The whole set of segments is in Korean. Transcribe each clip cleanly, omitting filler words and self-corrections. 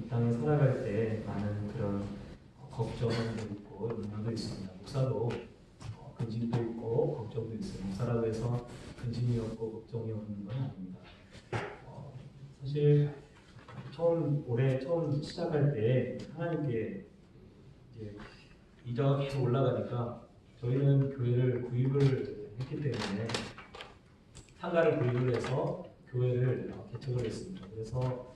이 땅에 살아갈 때 많은 그런 걱정도 있고 염려도 있습니다. 목사도 근심도 있고 걱정도 있어요. 목사라고 해서 근심이 없고 걱정이 없는 건 아닙니다. 사실 올해 처음 시작할 때 하나님께 이제 이자가 계속 올라가니까 저희는 교회를 구입을 했기 때문에 상가를 구입을 해서 교회를 개척을 했습니다. 그래서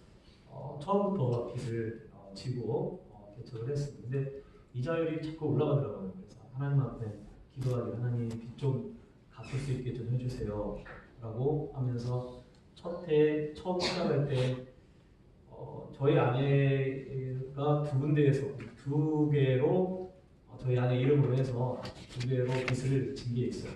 처음부터 빚을 지고 개척을 했습니다. 근데 이자율이 자꾸 올라가더라고요. 그래서 하나님 앞에 기도하기, 하나님 빚 좀 갚을 수 있게 좀 해주세요 라고 하면서 처음 시작할 때 저희 아내가 두 군데에서 두 개로 저희 아내 이름으로 해서 두 개로 빚을 진 게 있어요.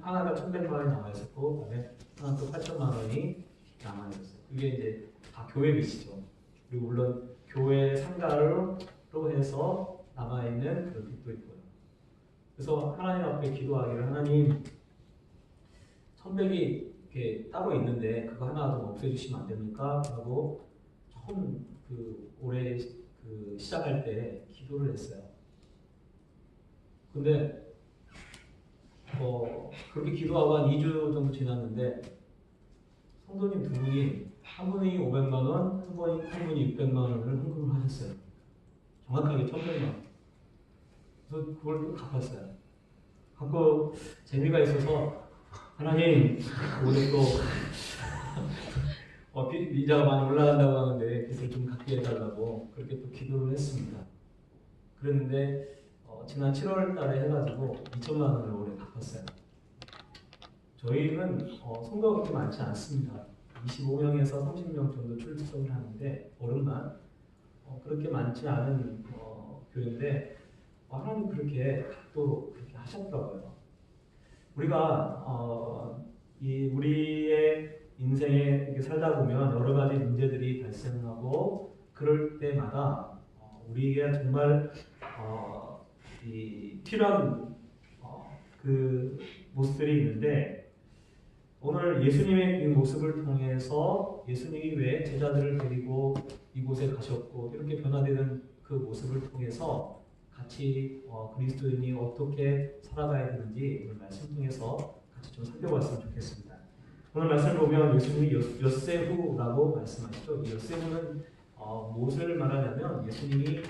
하나가 1,100만 원이 남아있었고 그다음에 하나 또 8천만 원이 남아있었어요. 그게 이제 다 교회 빚이죠. 그리고 물론 교회 상가로 해서 남아있는 그런 빚도 있고요. 그래서 하나님 앞에 기도하기를 하나님 1,100이 이렇게 따로 있는데 그거 하나 좀 없애주시면 안 됩니까? 라고 처음 올해 시작할 때 기도를 했어요. 근데 그렇게 기도하고 한 2주 정도 지났는데 성도님 두 분이 한 분이 500만 원, 한 분이 600만 원을 헌금을 하셨어요. 정확하게 1,100만 원. 그래서 그걸 또 갚았어요. 갚고 재미가 있어서 하나님 올해 또 이자가 많이 올라간다고 하는데 빚을 좀 갚게 해달라고 그렇게 또 기도를 했습니다. 그랬는데 지난 7월 달에 해가지고 2천만 원을 올해 갚았어요. 저희는 성도가 그렇게 많지 않습니다. 25명에서 30명 정도 출석을 하는데 어른만 그렇게 많지 않은 교회인데 하나님 그렇게 갚도록 그렇게 하셨더라고요. 우리가 우리의 인생에 이렇게 살다 보면 여러 가지 문제들이 발생하고 그럴 때마다 우리가 정말 필요한 그 모습들이 있는데 오늘 예수님의 이 모습을 통해서 예수님이 왜 제자들을 데리고 이곳에 가셨고 이렇게 변화되는 그 모습을 통해서 같이 그리스도인이 어떻게 살아가야 되는지 오늘 말씀 통해서 같이 좀 살펴봤으면 좋겠습니다. 오늘 말씀을 보면 예수님이 엿새후라고 말씀하시죠. 이 엿새후는 무엇을 말하냐면 예수님이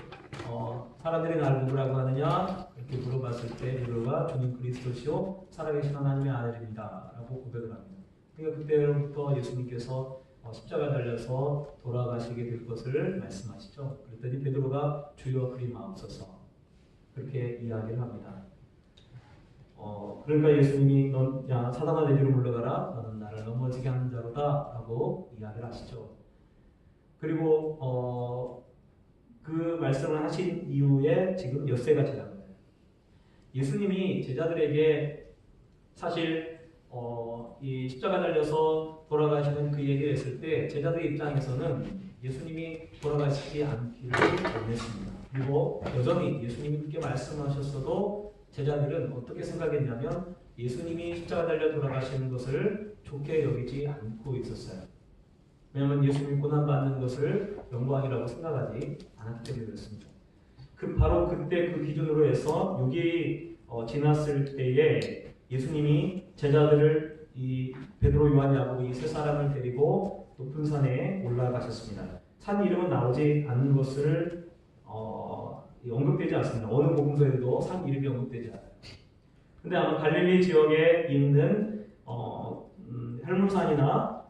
사람들이 나를 누구라고 하느냐 이렇게 물어봤을 때 베드로가 주님 그리스도시요 살아계신 하나님의 아들입니다 라고 고백을 합니다. 그러니까 그때부터 예수님께서 십자가 달려서 돌아가시게 될 것을 말씀하시죠. 그랬더니 베드로가 주여 그리마옵소서 그렇게 이야기를 합니다. 그러니까 예수님이 야 사단아 내 뒤로 물러가라 너는 나를 넘어지게 하는 자로다 라고 이야기를 하시죠. 그리고 그 말씀을 하신 이후에 지금 엿새가 지난 거예요. 예수님이 제자들에게 사실 이 십자가 달려서 돌아가시는 그 얘기를 했을 때 제자들 입장에서는 예수님이 돌아가시지 않기를 원했습니다. 그리고 여전히 예수님이 그렇게 말씀하셨어도 제자들은 어떻게 생각했냐면 예수님이 십자가 달려 돌아가시는 것을 좋게 여기지 않고 있었어요. 왜냐하면 예수님이 고난받는 것을 영광이라고 생각하지 않았기 때문에 그렇습니다. 바로 그때 그 기준으로 해서 6일이 지났을 때에 예수님이 제자들을 이 베드로, 요한, 야고보 이 세 사람을 데리고 높은 산에 올라가셨습니다. 산 이름은 나오지 않는 것을 언급되지 않습니다. 어느 복음서에도 산 이름이 언급되지 않아요. 근데 아마 갈릴리 지역에 있는 헬문산이나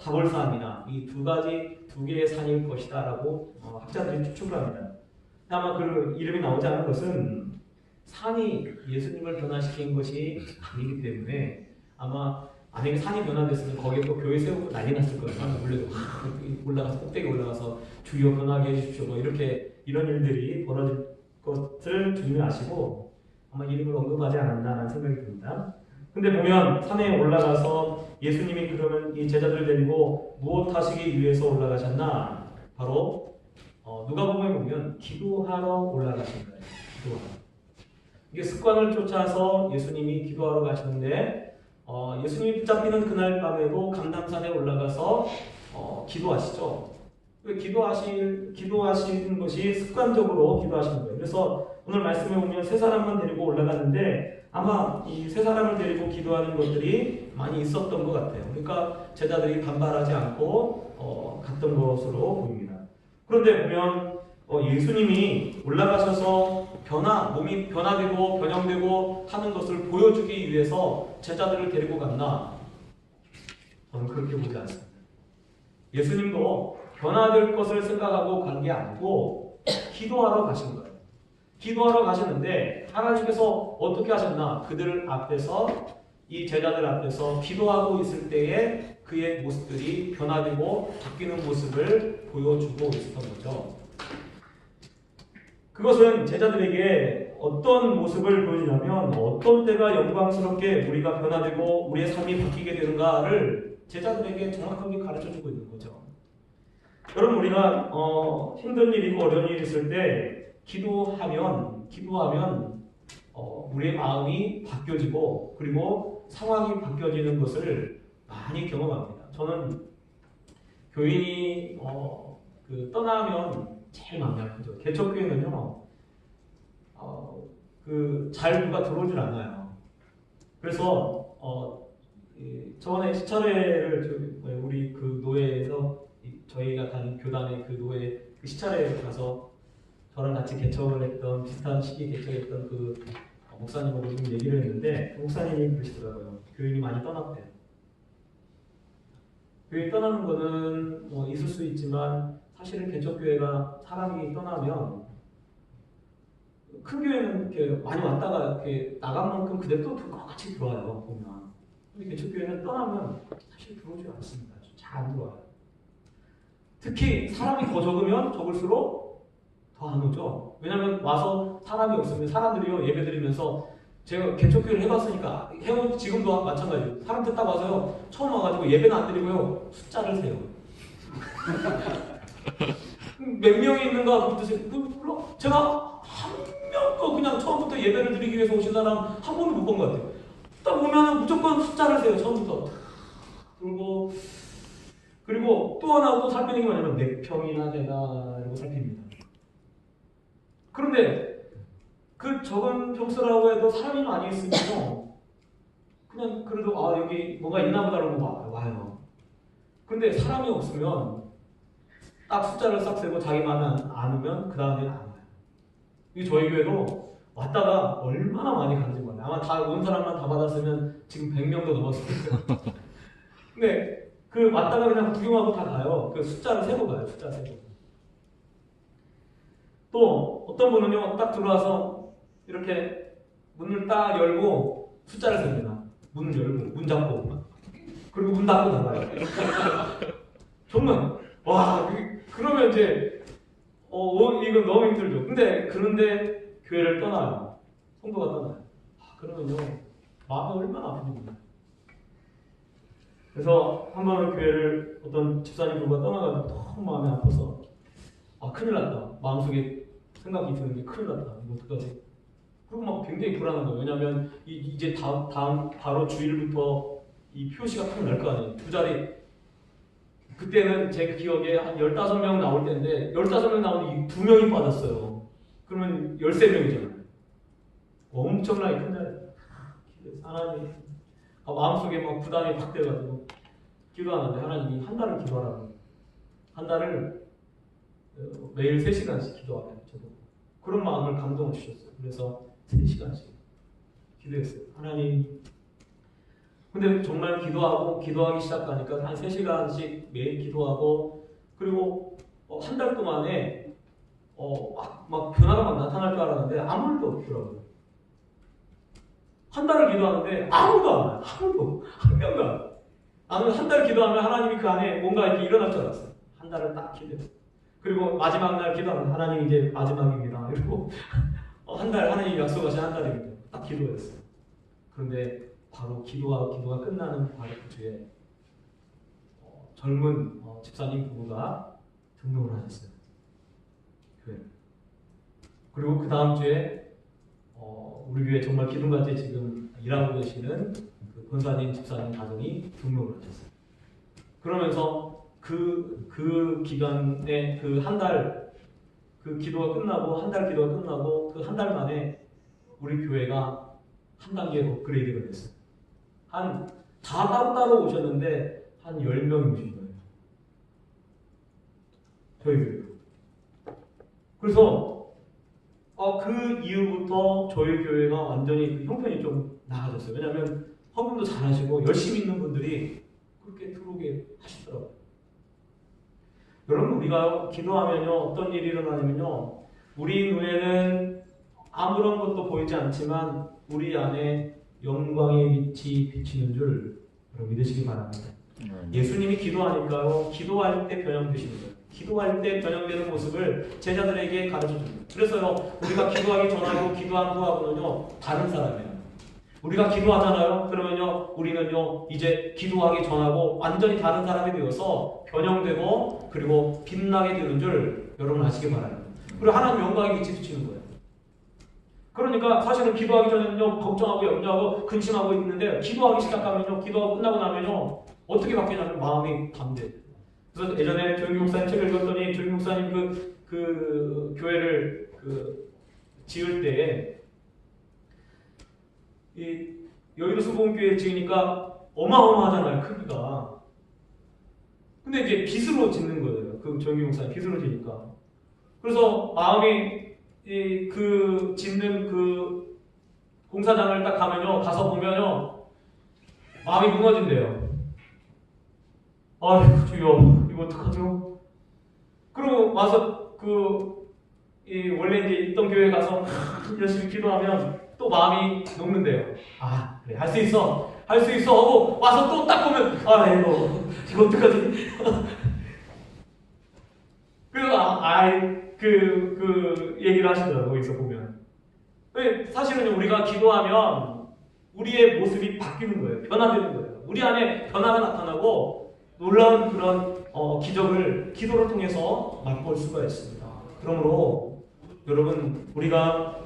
다볼산이나 이 두 개의 산일 것이다라고 학자들이 추측을 합니다. 아마 그 이름이 나오지 않은 것은 산이 예수님을 변화시킨 것이 아니기 때문에 아마 만약에 산이 변화됐으면 거기에 또 교회 세우고 난리 났을 거예요. 올라가서 꼭대기 올라가서 주여 변하게 해주십시오. 뭐 이런 일들이 벌어질 것을 주님이 아시고 아마 이름을 언급하지 않았나라는 생각이 듭니다. 근데 보면 산에 올라가서 예수님이 그러면 이 제자들을 데리고 무엇 하시기 위해서 올라가셨나? 바로 누가복음에 보면 기도하러 올라가신 거예요. 기도하러. 이게 습관을 쫓아서 예수님이 기도하러 가셨는데 예수님이 붙잡히는 그날 밤에도 감람산에 올라가서 기도하시죠. 기도하시는 것이 습관적으로 기도하시는 거예요. 그래서 오늘 말씀에 보면 세 사람만 데리고 올라가는데 아마 이 세 사람을 데리고 기도하는 것들이 많이 있었던 것 같아요. 그러니까 제자들이 반발하지 않고 갔던 것으로 보입니다. 그런데 보면 예수님이 올라가셔서 몸이 변화되고 변형되고 하는 것을 보여주기 위해서 제자들을 데리고 갔나? 저는 그렇게 보지 않습니다. 예수님도 변화될 것을 생각하고 간 게 아니고 기도하러 가신 거예요. 기도하러 가시는데 하나님께서 어떻게 하셨나? 그들 앞에서 이 제자들 앞에서 기도하고 있을 때에 그의 모습들이 변화되고 바뀌는 모습을 보여주고 있었던 거죠. 그것은 제자들에게 어떤 모습을 보여주냐면 어떤 때가 영광스럽게 우리가 변화되고 우리의 삶이 바뀌게 되는가를 제자들에게 정확하게 가르쳐주고 있는 거죠. 여러분 우리가 힘든 일이고 어려운 일이 있을 때 기도하면 우리의 마음이 바뀌어지고 그리고 상황이 바뀌어지는 것을 많이 경험합니다. 저는 교인이 떠나면 제일 마음이 아프죠. 개척교회는요, 잘 누가 들어오질 않아요. 그래서 저번에 시차례를 우리 그 노예에서 저희가 다닌 교단의 그 노예 그 시차례에 가서 저랑 같이 개척을 했던 비슷한 시기에 개척했던 그 목사님하고 좀 얘기를 했는데 그 목사님이 그러시더라고요. 교인이 많이 떠났대요. 교인이 떠나는 거는 있을 수 있지만 사실은 개척교회가 사람이 떠나면 큰 교회는 이렇게 많이 왔다가 이렇게 나간 만큼 그대로 또 똑같이 들어와요. 보면. 근데 개척교회는 떠나면 사실 들어오지 않습니다. 잘 안 들어와요. 특히 사람이 더 적으면 적을수록 더 안 오죠. 왜냐하면 와서 사람이 없으면 사람들이요 예배 드리면서 제가 개척교회를 해봤으니까 지금도 마찬가지예요. 사람들 딱 와서요 처음 와가지고 예배는 안 드리고요 숫자를 세요. 몇 명이 있는가 그것도 몰라. 제가 한 명도 그냥 처음부터 예배를 드리기 위해서 오신 사람 한 번도 못 본 것 같아요. 딱 보면 무조건 숫자를 세요. 처음부터 그리고 또 하나 또 살피는 게 뭐냐면 몇 평이나 되나 이러고 살핍니다. 그런데 그 적은 평수라고 해도 사람이 많이 있으면 그냥 그래도 여기 뭐가 있나 보다라고 와요. 근데 사람이 없으면 딱 숫자를 싹 세고 자기 마음에 안 오면 그 다음에는 안 와요. 이 저희 교회도 왔다가 얼마나 많이 가는지 몰라요. 아마 다 온 사람만 다 받았으면 지금 100명도 넘었을 거예요. 근데 그 왔다가 그냥 구경하고 다 가요. 그 숫자를 세고 가요. 숫자 세고. 또 어떤 분은요 딱 들어와서 이렇게 문을 딱 열고 숫자를 셉니다. 문을 열고 문 잡고 그리고 문 닫고 나가요. 정말 그러면 이제 이건 너무 힘들죠. 그런데 교회를 떠나요. 성도가 떠나요. 그러면요 마음이 얼마나 아픈지 몰라요. 그래서 한 번은 교회를 어떤 집사님 부부가 떠나가지고 너무 마음이 아파서 큰일 났다. 마음속에 생각이 드는 게 큰일 났다. 이거 어떡하지? 그리고 막 굉장히 불안한 거예요. 왜냐하면 이제 다음 바로 주일부터 이 표시가 딱 날 거 아니에요. 두 자리. 그때는 제 기억에 한 15명 나올 때인데 15명 나오는데 2명이 빠졌어요. 그러면 13명이잖아요. 엄청나게 큰 자리. 하나님 마음속에 막 부담이 확 돼가지고 기도하는데 하나님이 한 달을 기도하라고. 한 달을 매일 3시간씩 기도하래요. 저도 그런 마음을 감동을 주셨어요. 그래서 3시간씩 기도했어요. 하나님. 근데 정말 기도하기 시작하니까 한 3시간씩 매일 기도하고 그리고 한 달 동안에 막 변화가 막 나타날 줄 알았는데 아무 일도 없더라고요. 한 달을 기도하는데 아무도 안 와요. 아무도. 한 명도 안 와요. 나는 한 달 기도하면 하나님이 그 안에 뭔가 이렇게 일어날 줄 알았어요. 한 달을 딱 기도했어요. 그리고 마지막 날 기도하면 하나님 이제 마지막입니다. 이러고 한 달 하나님이 약속하신 한 달입니다. 딱 기도했어요. 그런데 바로 기도가 끝나는 바로 그 주에 젊은 집사님 부부가 등록을 하셨어요. 교회. 그리고 그 다음 주에 우리 교회 정말 기둥같이 지금 일하고 계시는 그 권사님 집사님 가정이 등록을 하셨어요. 그러면서 그 기간에 그 한 달 그 기도가 끝나고 한 달 기도가 끝나고 그 한 달 만에 우리 교회가 한 단계 업그레이드가 됐어요. 다 따로따로 오셨는데 한 10명이 오신 거예요. 저희 교회. 그래서 그 이후부터 저희 교회가 완전히 그 형편이 좀 나아졌어요. 왜냐하면 헌금도 잘하시고 열심히 있는 분들이 그렇게 들어오게 하시더라고요. 여러분, 우리가 기도하면요 어떤 일이 일어나냐면요, 우리 눈에는 아무런 것도 보이지 않지만 우리 안에 영광의 빛이 비치는 줄 여러분 믿으시기 바랍니다. 예수님이 기도하니까요, 기도할 때 변형되시는 거예요. 기도할 때 변형되는 모습을 제자들에게 가르쳐 줍니다. 그래서요, 우리가 기도하기 전하고 기도한 후하고는요 다른 사람이에요. 우리가 기도하잖아요. 그러면요 우리는요 이제 기도하기 전하고 완전히 다른 사람이 되어서 변형되고 그리고 빛나게 되는 줄 여러분 아시기 바랍니다. 그리고 하나님 영광의 빛이 비치는 거예요. 그러니까 사실은 기도하기 전에는요 걱정하고 염려하고 근심하고 있는데 기도하기 시작하면요, 기도하고 끝나고 나면요 어떻게 바뀌냐면 마음이 담대해요. 그래서 예전에 조용기 목사님 책을 읽었더니 조용기 목사님 그 교회를 지을 때에 이 여의도 수봉교회 지으니까 어마어마하잖아요, 크기가. 근데 이제 빚으로 짓는 거예요. 그 조용기 목사님 빚으로 지니까. 그래서 마음이 그 짓는 그 공사장을 딱 가서 보면요 마음이 무너진대요. 아이고 주여, 이거 어떡하죠? 그리고 와서 원래 이제 있던 교회에 가서 열심히 기도하면 또 마음이 녹는데요. 아 그래, 할 수 있어 하고 와서 또 딱 보면 이거 어떡하지? 그리고 그 얘기를 하시더라고요. 거기서 보면 사실은 우리가 기도하면 우리의 모습이 바뀌는 거예요. 변화되는 거예요. 우리 안에 변화가 나타나고 놀라운 그런 기적을 기도를 통해서 맛볼 수가 있습니다. 그러므로 여러분, 우리가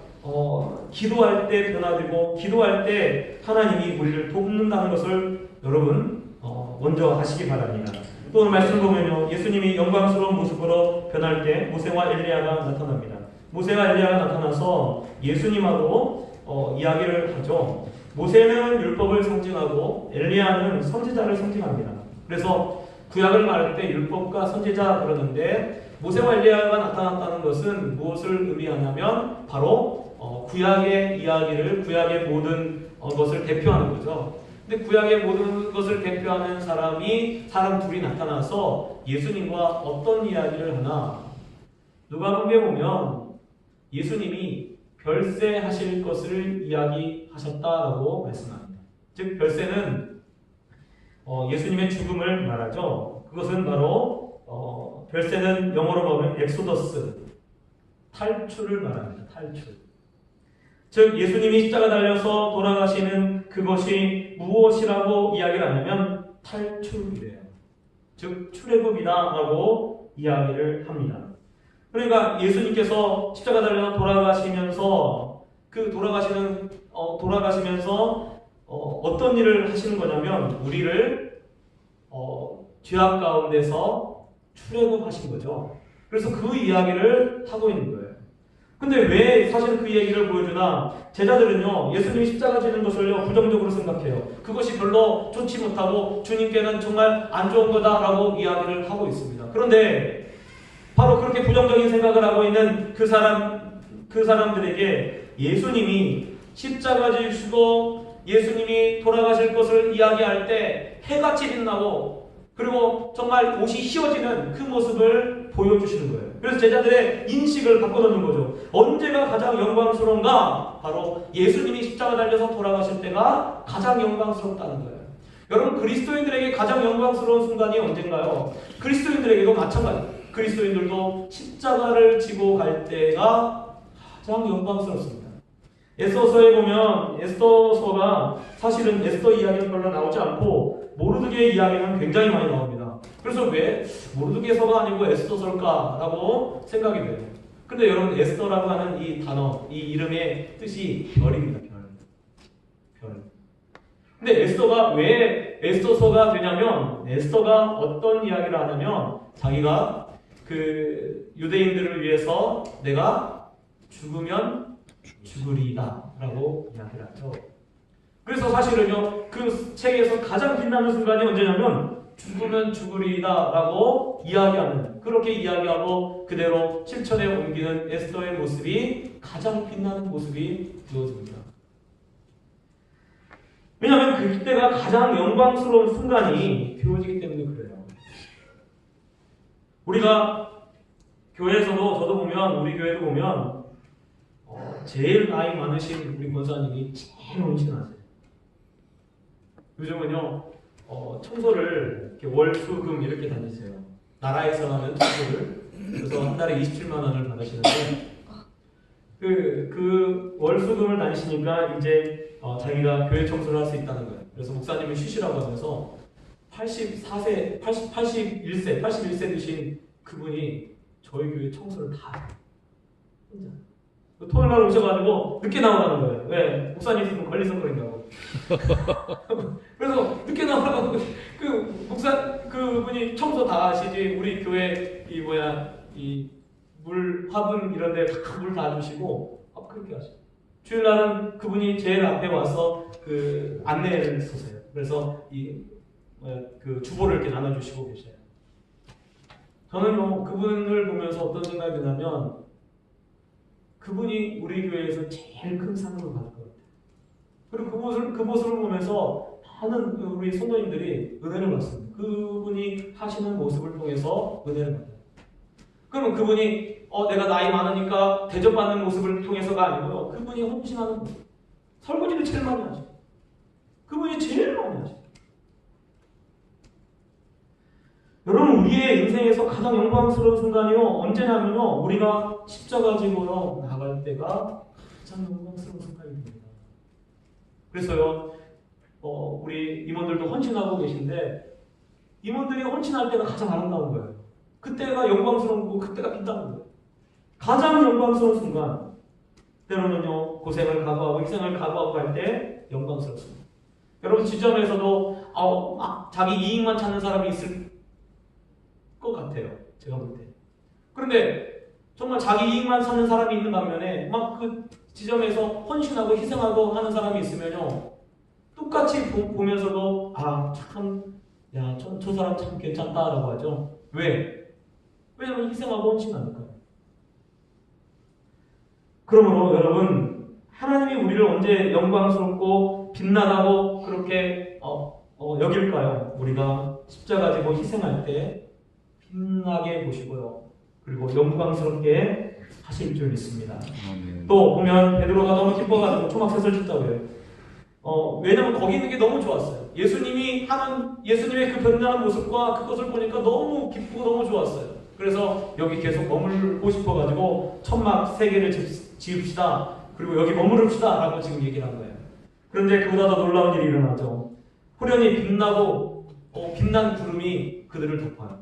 기도할 때 변화되고 기도할 때 하나님이 우리를 돕는다는 것을 여러분 먼저 아시기 바랍니다. 또 오늘 말씀 보면요, 예수님이 영광스러운 모습으로 변할 때 모세와 엘리야가 나타납니다. 모세와 엘리야가 나타나서 예수님하고 이야기를 하죠. 모세는 율법을 상징하고 엘리야는 선지자를 상징합니다. 그래서 구약을 말할 때 율법과 선지자 그러는데 모세와 엘리야가 나타났다는 것은 무엇을 의미하냐면 바로 구약의 이야기를, 구약의 모든 것을 대표하는 거죠. 근데 구약의 모든 것을 대표하는 사람 둘이 나타나서 예수님과 어떤 이야기를 하나? 누가복음에 보면 예수님이 별세하실 것을 이야기하셨다라고 말씀합니다. 즉 별세는 예수님의 죽음을 말하죠. 그것은 바로 별세는 영어로 보면 엑소더스, 탈출을 말합니다. 탈출. 즉 예수님이 십자가 달려서 돌아가시는 그것이 무엇이라고 이야기를 하냐면 탈출이래요. 즉 출애굽이다라고 이야기를 합니다. 그러니까 예수님께서 십자가 달려서 돌아가시면서 돌아가시면서 어떤 일을 하시는 거냐면 우리를 죄악 가운데서 출애굽하신 거죠. 그래서 그 이야기를 하고 있는 거예요. 근데 왜 사실 그 얘기를 보여주나? 제자들은요 예수님이 십자가 지는 것을요 부정적으로 생각해요. 그것이 별로 좋지 못하고 주님께는 정말 안 좋은 거다라고 이야기를 하고 있습니다. 그런데 바로 그렇게 부정적인 생각을 하고 있는 그 사람들에게 예수님이 십자가 지시고 예수님이 돌아가실 것을 이야기할 때 해같이 빛나고 그리고 정말 옷이 휘어지는 그 모습을 보여주시는 거예요. 그래서 제자들의 인식을 바꿔놓는 거죠. 언제가 가장 영광스러운가? 바로 예수님이 십자가 달려서 돌아가실 때가 가장 영광스럽다는 거예요. 여러분, 그리스도인들에게 가장 영광스러운 순간이 언젠가요? 그리스도인들에게도 마찬가지예요. 그리스도인들도 십자가를 지고 갈 때가 가장 영광스럽습니다. 에스더서에 보면 에스더서가 사실은 에스더 이야기는 별로 나오지 않고 모르드게의 이야기는 굉장히 많이 나옵니다. 그래서 왜 모르드게서가 아니고 에스더서일까라고 생각이 돼요. 근데 여러분 에스더라고 하는 이 단어, 이 이름의 뜻이 별입니다. 별. 근데 에스더가 왜 에스더서가 되냐면 에스더가 어떤 이야기를 하냐면 자기가 그 유대인들을 위해서 내가 죽으면 죽으리이다 라고 이야기를 하죠. 그래서 사실은요 그 책에서 가장 빛나는 순간이 언제냐면 죽으면 죽으리이다 라고 이야기하는, 그렇게 이야기하고 그대로 실천에 옮기는 에스더의 모습이 가장 빛나는 모습이 되어집니다. 왜냐하면 그때가 가장 영광스러운 순간이 되어지기 때문에 그래요. 우리가 교회에서도 저도 보면 우리 교회도 보면 제일 나이 많으신 우리 권사님이 제일 헌신하세요. 요즘은요 청소를 이렇게 월, 수, 금 이렇게 다니세요. 나라에서 하는 청소를. 그래서 한 달에 27만 원을 받으시는데 그 월, 수, 금을 다니시니까 이제 자기가 교회 청소를 할 수 있다는 거예요. 그래서 목사님은 쉬시라고 하면서 81세 되신 그분이 저희 교회 청소를 다 해요. 혼자. 토요일 날 오셔가지고 늦게 나오라는 거예요. 왜? 목사님 있으면 걸리성거린다고. 그래서 늦게 나오라고 그분이 청소 다 하시지. 우리 교회 이 물 화분 이런데 물 다 주시고 그렇게 하셔요. 주일날은 그분이 제일 앞에 와서 그 안내를 서세요. 그래서 그 주보를 이렇게 나눠주시고 계셔요. 저는요 그분을 보면서 어떤 생각이 드냐면 그분이 우리 교회에서 제일 큰 상을 받을 것 같아요. 그리고 그 모습을 보면서 많은 우리 성도님들이 은혜를 받습니다. 그분이 하시는 모습을 통해서 은혜를 받아요. 그러면 그분이 내가 나이 많으니까 대접받는 모습을 통해서가 아니고요. 그분이 헌신하는 모습. 설거지를 제일 많이 하죠. 그분이 제일 많이 하죠. 여러분 우리의 인생에서 가장 영광스러운 순간이요 언제냐면요 우리가 십자가 지고 나갈 때가 가장 영광스러운 순간입니다. 그래서요 우리 임원들도 헌신하고 계신데 임원들이 헌신할 때가 가장 아름다운 거예요. 그때가 영광스러운 거고 그때가 빛나는 거예요. 가장 영광스러운 순간. 때로는요 고생을 각오하고 희생을 각오하고 갈 때 영광스럽습니다. 여러분 지점에서도 막 자기 이익만 찾는 사람이 있을 것 같아요. 제가 볼 때. 그런데 정말 자기 이익만 찾는 사람이 있는 반면에 막 그 지점에서 헌신하고 희생하고 하는 사람이 있으면요 똑같이 보면서도 저 사람 참 괜찮다라고 하죠. 왜? 왜냐면 희생하고 헌신하니까요. 그러므로 여러분 하나님이 우리를 언제 영광스럽고 빛나다고 그렇게 여길까요? 우리가 십자가 지고 희생할 때 빛나게 보시고요. 그리고 영광스럽게 하실 줄 믿습니다. 또 보면 베드로가 너무 기뻐가지고 초막셋을 쳤다고 해요. 왜냐면 거기 있는 게 너무 좋았어요. 예수님의 그 변장한 모습과 그것을 보니까 너무 기쁘고 너무 좋았어요. 그래서 여기 계속 머물고 싶어가지고 천막 3개를 지읍시다. 그리고 여기 머무릅시다 라고 지금 얘기를 한 거예요. 그런데 그보다 더 놀라운 일이 일어나죠. 호련히 빛나고 빛난 구름이 그들을 덮어요.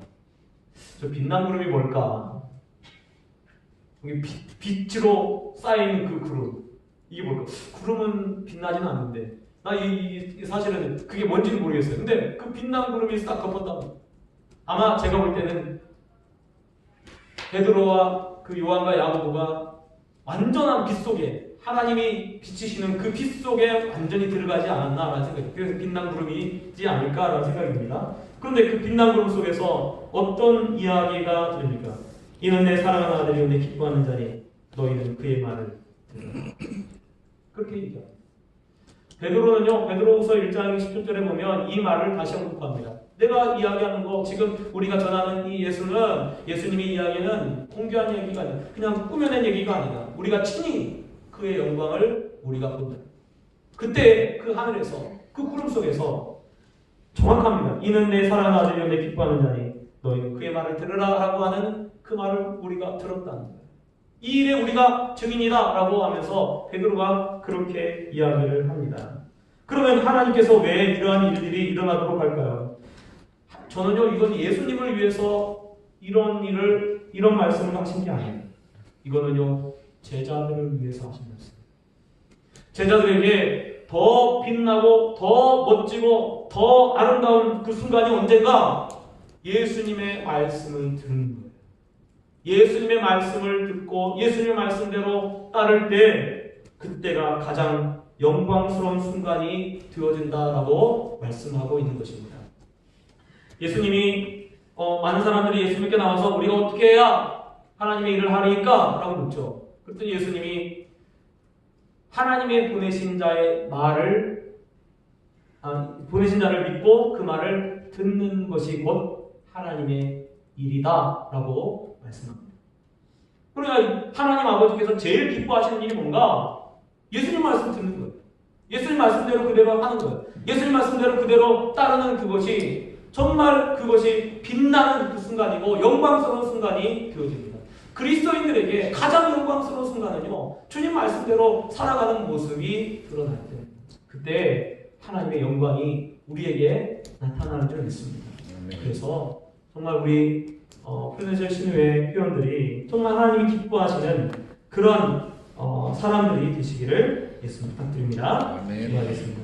저 빛난 구름이 뭘까? 여기 빛으로 쌓인 그 구름. 이게 뭘까? 구름은 빛나지는 않는데 사실은 그게 뭔지는 모르겠어요. 근데 그 빛난 구름이 싹 덮었다. 아마 제가 볼 때는 베드로와 그 요한과 야고보가 완전한 빛 속에 하나님이 비치시는 그 빛 속에 완전히 들어가지 않았나라는 생각이, 그래서 빛난 구름이지 않을까라는 생각입니다. 그런데 그 빛난 구름 속에서 어떤 이야기가 들립니까? 이는 내 사랑하는 아들이요 내 기뻐하는 자니 너희는 그의 말을 들으라. 그렇게 얘기합니다. 베드로는요 베드로후서 1장 10절에 보면 이 말을 다시 언급합니다. 내가 이야기하는 거 지금 우리가 전하는 이 예수님의 이야기는 공개한 얘기가 아니라 그냥 꾸며낸 얘기가 아니라 우리가 친히 그의 영광을 우리가 본다. 그때 그 하늘에서 그 구름 속에서 정확합니다. 이는 내 사랑하는 아들이요 내 기뻐하는 자니 너희는 그의 말을 들으라 라고 하는 그 말을 우리가 들었다는 거예요. 이 일에 우리가 증인이다 라고 하면서 베드로가 그렇게 이야기를 합니다. 그러면 하나님께서 왜 이러한 일들이 일어나도록 할까요? 저는요 이건 예수님을 위해서 이런 말씀을 하신 게 아니에요. 이거는요 제자들을 위해서 하신 말씀. 제자들에게 더 빛나고 더 멋지고 더 아름다운 그 순간이 언젠가 예수님의 말씀을 듣는 거예요. 예수님의 말씀을 듣고 예수님의 말씀대로 따를 때 그때가 가장 영광스러운 순간이 되어진다라고 말씀하고 있는 것입니다. 예수님이 많은 사람들이 예수님께 나와서 우리가 어떻게 해야 하나님의 일을 하리까? 라고 묻죠. 그랬더니 예수님이 하나님의 보내신 자의 말을 보내신 자를 믿고 그 말을 듣는 것이 곧 하나님의 일이다 라고 말씀합니다. 그러니까 하나님 아버지께서 제일 기뻐하시는 일이 뭔가? 예수님 말씀 듣는 거예요. 예수님 말씀대로 그대로 하는 거예요. 예수님 말씀대로 그대로 따르는 그것이 정말 그것이 빛나는 그 순간이고 영광스러운 순간이 되어집니다. 그리스도인들에게 가장 영광스러운 순간은요, 주님 말씀대로 살아가는 모습이 드러날 때, 그때 하나님의 영광이 우리에게 나타나는 줄 믿습니다. 그래서 정말 우리 표대절 신우의 회원들이 정말 하나님이 기뻐하시는 그런 사람들이 되시기를 예수 부탁드립니다. 기도하겠습니다.